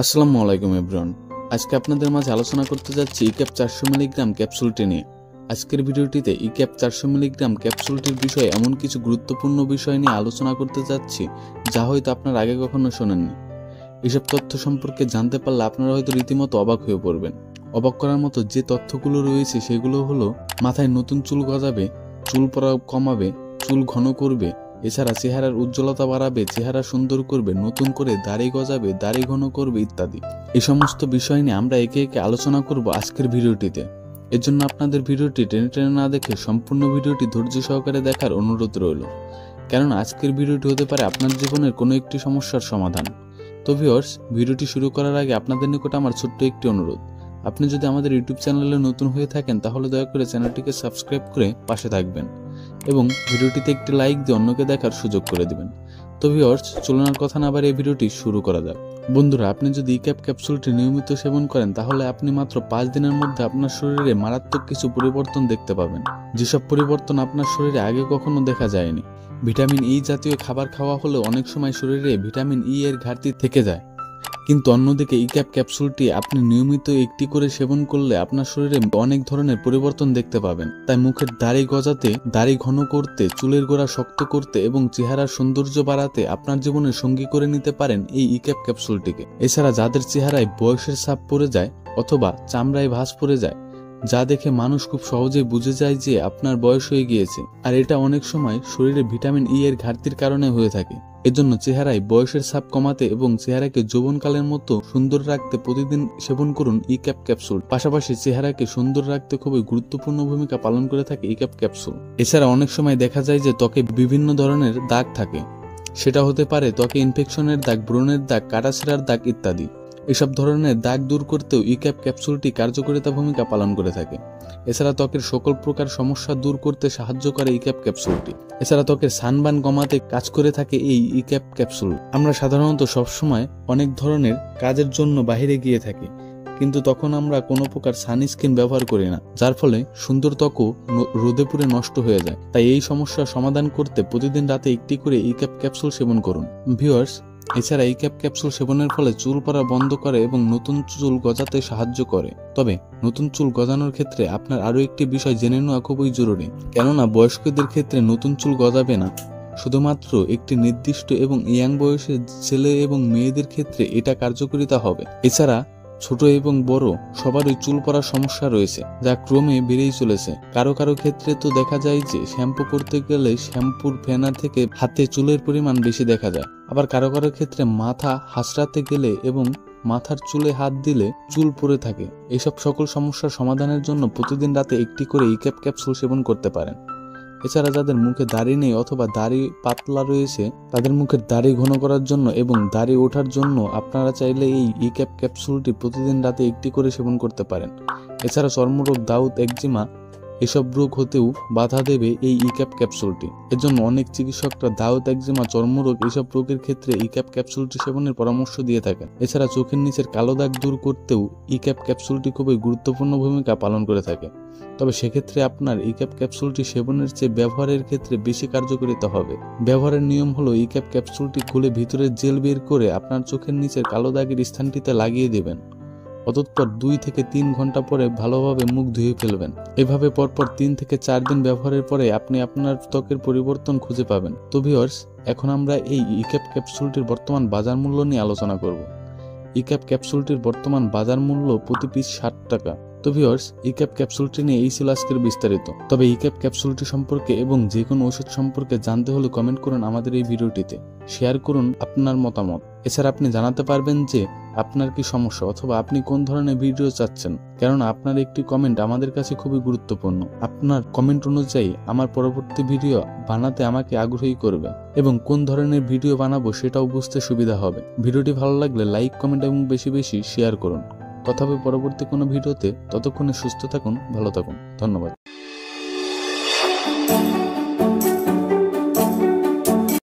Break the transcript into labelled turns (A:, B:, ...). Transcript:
A: আসসালামু আলাইকুম এভরিওয়ান। আজকে আপনাদের মাঝে আলোচনা করতে যাচ্ছি ইক্যাপ 400 মিলিগ্রাম ক্যাপসুলটি নিয়ে। আজকের ভিডিওটিতে ইক্যাপ 400 মিলিগ্রাম ক্যাপসুলটির বিষয়ে এমন কিছু গুরুত্বপূর্ণ বিষয় নিয়ে আলোচনা করতে যাচ্ছি যা হয়তো আপনারা আগে কখনো শোনেননি। এসব তথ্য সম্পর্কে জানতে পারলে আপনারা হয়তো রীতিমতো অবাক হয়ে পড়বেন। অবাক করার মতো যে তথ্যগুলো রয়েছে সেগুলো হলো মাথায় নতুন চুল গজাবে, চুল পড়া কমাবে, চুল ঘন করবে, এছাড়া চেহারার উজ্জ্বলতা বাড়াবে, চেহারা সুন্দর করবে, নতুন করে দাড়ি গজাবে, দাড়ি ঘন করবে ইত্যাদি। এই সমস্ত বিষয় নিয়ে আমরা একে একে আলোচনা করব আজকের ভিডিওটিতে। এর জন্য আপনাদের ভিডিওটি টেনে টেনে না দেখে সম্পূর্ণ ভিডিওটি ধৈর্য সহকারে দেখার অনুরোধ রইল, কারণ আজকের ভিডিওটি হতে পারে আপনার জীবনের কোনো একটি সমস্যার সমাধান। তো ভিউয়ার্স, ভিডিওটি শুরু করার আগে আপনাদের নিকট আমার ছোট্ট একটি অনুরোধ, আপনি যদি আমাদের ইউটিউব চ্যানেলে নতুন হয়ে থাকেন তাহলে দয়া করে চ্যানেলটিকে সাবস্ক্রাইব করে পাশে থাকবেন এবং ভিডিওটিতে একটি লাইক দিয়ে অন্যকে দেখার সুযোগ করে দিবেন। তো ভিউয়ার্স, চলুন আর কথা না বাড়িয়ে এই ভিডিওটি শুরু করা যাক। বন্ধুরা, আপনি যদি ইক্যাপ ক্যাপসুলটি নিয়মিত সেবন করেন তাহলে আপনি মাত্র 5 দিনের মধ্যে আপনার শরীরে মারাত্মক কিছু পরিবর্তন দেখতে পাবেন, যেসব পরিবর্তন আপনার শরীরে আগে কখনো দেখা যায়নি। ভিটামিন ই জাতীয় খাবার খাওয়া হলেও অনেক সময় শরীরে ভিটামিন ই এর ঘাটতি থেকে যায়, কিন্তু অন্যদিকে ইক্যাপ ক্যাপসুলটি আপনি নিয়মিত একটি করে সেবন করলে আপনার শরীরে অনেক ধরনের পরিবর্তন দেখতে পাবেন। তাই মুখের দাড়ি গজাতে, দাড়ি ঘন করতে, চুলের গোড়া শক্ত করতে এবং চেহারার সৌন্দর্য বাড়াতে আপনার জীবনে সঙ্গী করে নিতে পারেন এই ইক্যাপ ক্যাপসুলটিকে। এছাড়া যাদের চেহারায় বয়সের ছাপ পড়ে যায় অথবা চামড়ায় ভাঁজ পড়ে যায়, যা দেখে মানুষ খুব সহজেই বুঝে যায় যে আপনার বয়স হয়ে গিয়েছে, আর এটা অনেক সময় শরীরে ভিটামিন ই এর ঘাটতির কারণে হয়ে থাকে। এজন্য চেহারায় বয়সের ছাপ কমাতে এবং চেহারাকে যৌবনকালের মতো সুন্দর রাখতে প্রতিদিন সেবন করুন ইক্যাপ ক্যাপসুল। পাশাপাশি চেহারাকে সুন্দর রাখতে খুবই গুরুত্বপূর্ণ ভূমিকা পালন করে থাকে ইক্যাপ ক্যাপসুল। এছাড়া অনেক সময় দেখা যায় যে ত্বকে বিভিন্ন ধরনের দাগ থাকে, সেটা হতে পারে ত্বকে ইনফেকশনের দাগ, ব্রণের দাগ, কাটাছেঁড়ার দাগ ইত্যাদি। এসব ধরনের দাগ দূর করতেও ইক্যাপ ক্যাপসুলটি কার্যকারিতা ভূমিকা পালন করে থাকে। এছাড়া ত্বকের সকল প্রকার সমস্যা দূর করতে সাহায্য করে ইক্যাপ ক্যাপসুলটি। এছাড়া ত্বকের সানবার্ন কমাতে কাজ করে থাকে এই ইক্যাপ ক্যাপসুল। আমরা সাধারণত সবসময় অনেক ধরনের কাজের জন্য বাইরে গিয়ে থাকি, কিন্তু তখন আমরা কোনো প্রকার সানস্ক্রিন ব্যবহার করি না, যার ফলে সুন্দর ত্বকও রোদে পুড়ে নষ্ট হয়ে যায়। তাই এই সমস্যার সমাধান করতে প্রতিদিন রাতে একটি করে ইক্যাপ ক্যাপসুল সেবন করুন। ভিউয়ার্স, এছাড়া ইক্যাপ ক্যাপসুল সেবনের ফলে চুল পড়া বন্ধ করে এবং নতুন চুল গজাতে সাহায্য করে। তবে নতুন চুল গজানোর ক্ষেত্রে আপনার আরও একটি বিষয় জেনে নেওয়া খুবই জরুরি, কেননা বয়স্কদের ক্ষেত্রে নতুন চুল গজাবে না, শুধুমাত্র একটি নির্দিষ্ট এবং ইয়াং বয়সের ছেলে এবং মেয়েদের ক্ষেত্রে এটা কার্যকারিতা হবে। এছাড়া ছোট এবং বড় সবারই চুল পড়ার সমস্যা রয়েছে, যা ক্রমে বেড়েই চলেছে। কারো কারো ক্ষেত্রে তো দেখা যায় যে শ্যাম্পু করতে গেলে শ্যাম্পুর ফেনা থেকে হাতে চুলের পরিমাণ বেশি দেখা যায়। আবার কারো কারো ক্ষেত্রে মাথা হাঁচড়াতে গেলে এবং মাথার চুলে হাত দিলে চুল পড়ে থাকে। এইসব সকল সমস্যার সমাধানের জন্য প্রতিদিন রাতে একটি করে ইক্যাপ ক্যাপসুল সেবন করতে পারেন। এছাড়া যাদের মুখে দাড়ি নেই অথবা দাড়ি পাতলা রয়েছে, তাদের মুখের দাড়ি ঘন করার জন্য এবং দাড়ি ওঠার জন্য আপনারা চাইলে এই ইক্যাপ ক্যাপসুলটি প্রতিদিন রাতে একটি করে সেবন করতে পারেন। এছাড়া চর্মরোগ, দাউদ, একজিমা এসব রোগ হতেও বাধা দেবে এই ইক্যাপ ক্যাপসুলটি। এজন্য অনেক চিকিৎসকরা দাউদ, একজিমা, চর্মরোগ এসব রোগের ক্ষেত্রে ইক্যাপ ক্যাপসুলটি সেবনের পরামর্শ দিয়ে থাকেন। এছাড়া চোখের নিচের কালো দাগ দূর করতেও ইক্যাপ ক্যাপসুলটি খুবই গুরুত্বপূর্ণ ভূমিকা পালন করে থাকে। তবে সেক্ষেত্রে আপনার ইক্যাপ ক্যাপসুলটি সেবনের চেয়ে ব্যবহারের ক্ষেত্রে বেশি কার্যকারিতা হবে। ব্যবহারের নিয়ম হলো ইক্যাপ ক্যাপসুলটি খুলে ভিতরের জেল বের করে আপনার চোখের নিচের কালো দাগের স্থানটিতে লাগিয়ে দেবেন। অতঃপর 2 থেকে 3 ঘন্টা পরে ভালোভাবে মুখ ধুয়ে ফেলবেন। এভাবে পরপর 3 থেকে 4 দিন ব্যবহারের পরে আপনি আপনার ত্বকের পরিবর্তন খুঁজে পাবেন। তো ভিউয়ার্স, এখন আমরা এই ইক্যাপ ক্যাপসুলটির বর্তমান বাজার মূল্য নিয়ে আলোচনা করব। ইক্যাপ ক্যাপসুলটির বর্তমান বাজার মূল্য প্রতি পিস 60 টাকা। তো ভিউয়ার্স, ইক্যাপ ক্যাপসুলটি নিয়ে এই ছিল আজকের বিস্তারিত। তবে ইক্যাপ ক্যাপসুলটি সম্পর্কে এবং যে কোনো ওষুধ সম্পর্কে জানতে হলে কমেন্ট করুন আমাদের এই ভিডিওটিতে, শেয়ার করুন আপনার মতামত। এছাড়া আপনি জানাতে পারবেন যে আপনার কি সমস্যা অথবা আপনি কোন ধরনের ভিডিও চাচ্ছেন, কেননা আপনার একটি কমেন্ট আমাদের কাছে খুবই গুরুত্বপূর্ণ। আপনার কমেন্ট অনুযায়ী আমার পরবর্তী ভিডিও বানাতে আমাকে আগ্রহী করবে এবং কোন ধরনের ভিডিও বানাবো সেটাও বুঝতে সুবিধা হবে। ভিডিওটি ভালো লাগলে লাইক, কমেন্ট এবং বেশি বেশি শেয়ার করুন। কথা হবে পরবর্তী কোনো ভিডিওতে। ততক্ষণে সুস্থ থাকুন, ভালো থাকুন। ধন্যবাদ।